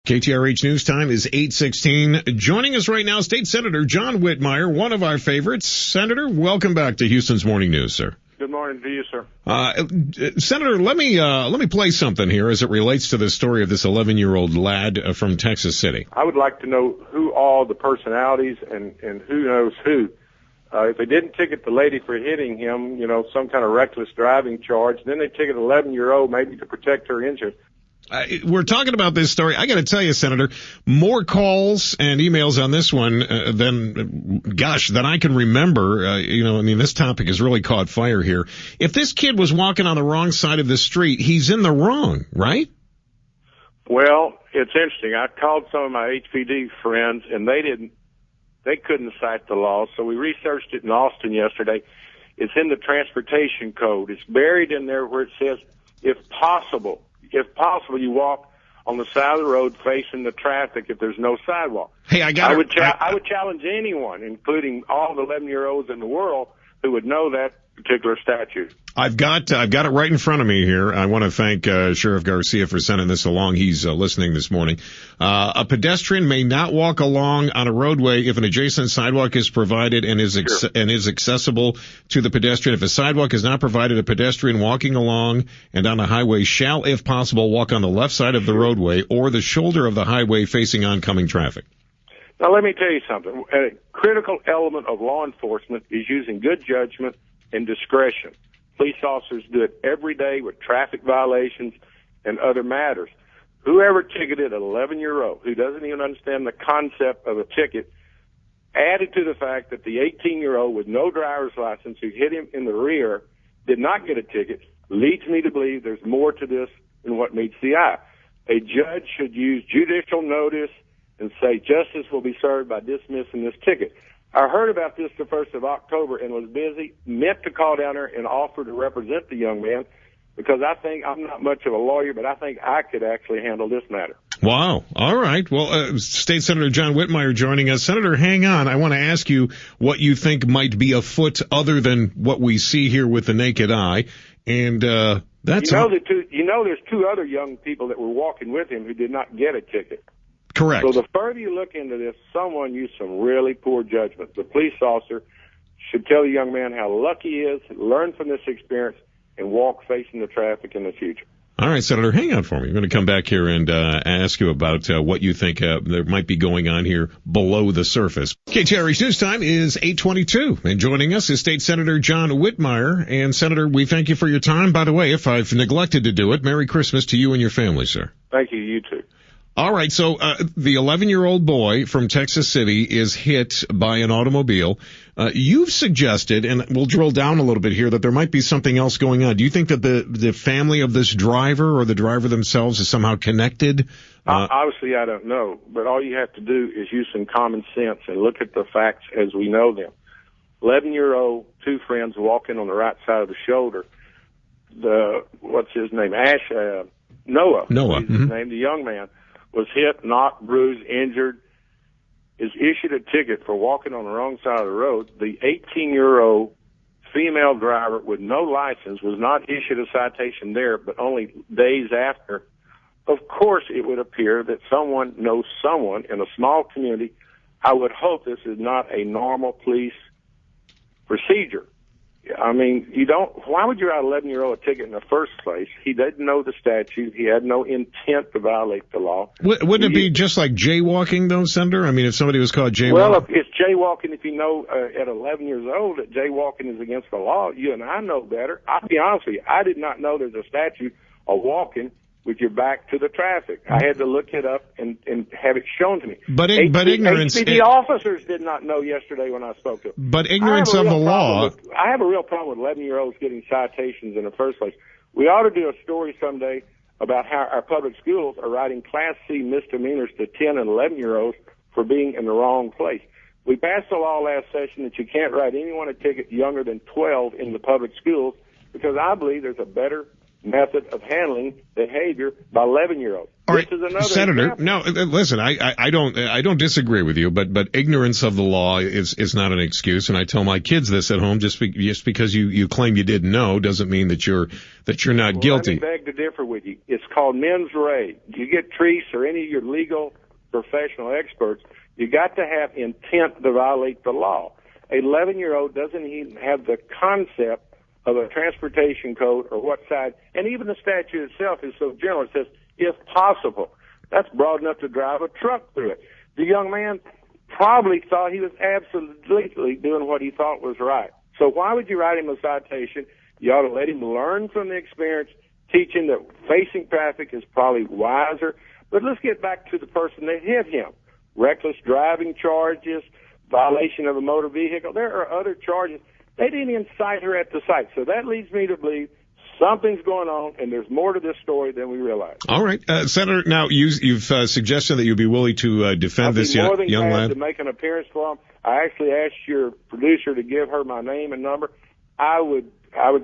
KTRH News Time is 8:16. Joining us right now, State Senator John Whitmire, one of our favorites. Senator, welcome back to Houston's Morning News, sir. Good morning to you, sir. Senator, let me play something here as it relates to the story of this 11-year-old lad from Texas City. I would like to know who all the personalities and who knows who. If they didn't ticket the lady for hitting him, some kind of reckless driving charge, then they ticket an 11-year-old maybe to protect her interest. We're talking about this story. I got to tell you, Senator, more calls and emails on this one than I can remember. This topic has really caught fire here. If this kid was walking on the wrong side of the street, he's in the wrong, right? Well, it's interesting. I called some of my HPD friends, and they couldn't cite the law, so we researched it in Austin yesterday. It's in the transportation code. It's buried in there where it says, if possible, you walk on the side of the road facing the traffic if there's no sidewalk. Hey, I would challenge anyone, including all the 11-year-olds in the world, who would know that particular statute. I've got it right in front of me here. I want to thank Sheriff Garcia for sending this along. He's listening this morning. A pedestrian may not walk along on a roadway if an adjacent sidewalk is provided and is accessible to the pedestrian. If a sidewalk is not provided, a pedestrian walking along and on a highway shall, if possible, walk on the left side of the roadway or the shoulder of the highway facing oncoming traffic. Now, let me tell you something. A critical element of law enforcement is using good judgment and discretion. Police officers do it every day with traffic violations and other matters. Whoever ticketed an 11-year-old who doesn't even understand the concept of a ticket, added to the fact that the 18-year-old with no driver's license who hit him in the rear did not get a ticket, leads me to believe there's more to this than what meets the eye. A judge should use judicial notice and say justice will be served by dismissing this ticket. I heard about this the 1st of October and was busy, meant to call down there and offer to represent the young man because I think I'm not much of a lawyer, but I think I could actually handle this matter. Wow. All right. Well, State Senator John Whitmire joining us. Senator, hang on. I want to ask you what you think might be afoot other than what we see here with the naked eye. And that's there's two other young people that were walking with him who did not get a ticket. Correct. So the further you look into this, someone used some really poor judgment. The police officer should tell the young man how lucky he is, learn from this experience, and walk facing the traffic in the future. All right, Senator, hang on for me. I'm going to come back here and ask you about what you think there might be going on here below the surface. KTRH News Time is 8:22, and joining us is State Senator John Whitmire. And, Senator, we thank you for your time. By the way, if I've neglected to do it, Merry Christmas to you and your family, sir. Thank you. You too. All right, so the 11-year-old boy from Texas City is hit by an automobile. You've suggested, and we'll drill down a little bit here, that there might be something else going on. Do you think that the family of this driver or the driver themselves is somehow connected? Obviously, I don't know, but all you have to do is use some common sense and look at the facts as we know them. 11-year-old, two friends walking on the right side of the shoulder. What's his name? Noah. Noah. His name, the young man, was hit, knocked, bruised, injured, is issued a ticket for walking on the wrong side of the road. The 18-year-old female driver with no license was not issued a citation there, but only days after. Of course, it would appear that someone knows someone in a small community. I would hope this is not a normal police procedure. I mean, why would you write an 11-year-old a ticket in the first place? He didn't know the statute. He had no intent to violate the law. Wouldn't it be just like jaywalking, though, Senator? I mean, if somebody was caught jaywalking. Well, it's jaywalking if you know at 11 years old that jaywalking is against the law. You and I know better. I'll be honest with you. I did not know there's a statute of walking with your back to the traffic. I had to look it up and have it shown to me. But ignorance... HPD officers did not know yesterday when I spoke to them. But ignorance of the law... I have a real problem with 11-year-olds getting citations in the first place. We ought to do a story someday about how our public schools are writing Class C misdemeanors to 10 and 11-year-olds for being in the wrong place. We passed a law last session that you can't write anyone a ticket younger than 12 in the public schools because I believe there's a better method of handling behavior by 11-year-olds. All right, This is another Senator. example. No, listen. I don't disagree with you, but ignorance of the law is not an excuse. And I tell my kids this at home. Just because you claim you didn't know doesn't mean that you're not guilty. Let me beg to differ with you. It's called mens rea. You get Treese or any of your legal professional experts. You got to have intent to violate the law. A 11-year-old doesn't even have the concept of a transportation code or what side, and even the statute itself is so general. It says, if possible. That's broad enough to drive a truck through it. The young man probably thought he was absolutely doing what he thought was right. So why would you write him a citation? You ought to let him learn from the experience, teaching that facing traffic is probably wiser. But let's get back to the person that hit him. Reckless driving charges, violation of a motor vehicle. There are other charges. They didn't even cite her at the site. So that leads me to believe something's going on, and there's more to this story than we realize. All right. Senator, now you've suggested that you'd be willing to defend this young lad. I'd be more than glad to make an appearance for him. I actually asked your producer to give her my name and number. I would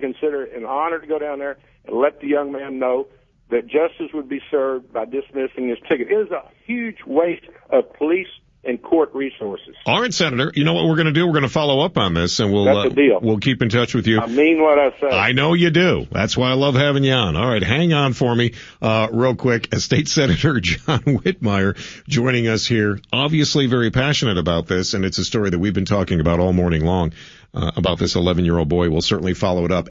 consider it an honor to go down there and let the young man know that justice would be served by dismissing his ticket. It is a huge waste of police and court resources. All right, Senator. You know what we're going to do? We're going to follow up on this, and That's a deal. We'll keep in touch with you. I mean what I say. I know you do. That's why I love having you on. All right, hang on for me real quick. State Senator John Whitmire joining us here, obviously very passionate about this, and it's a story that we've been talking about all morning long, about this 11-year-old boy. We'll certainly follow it up.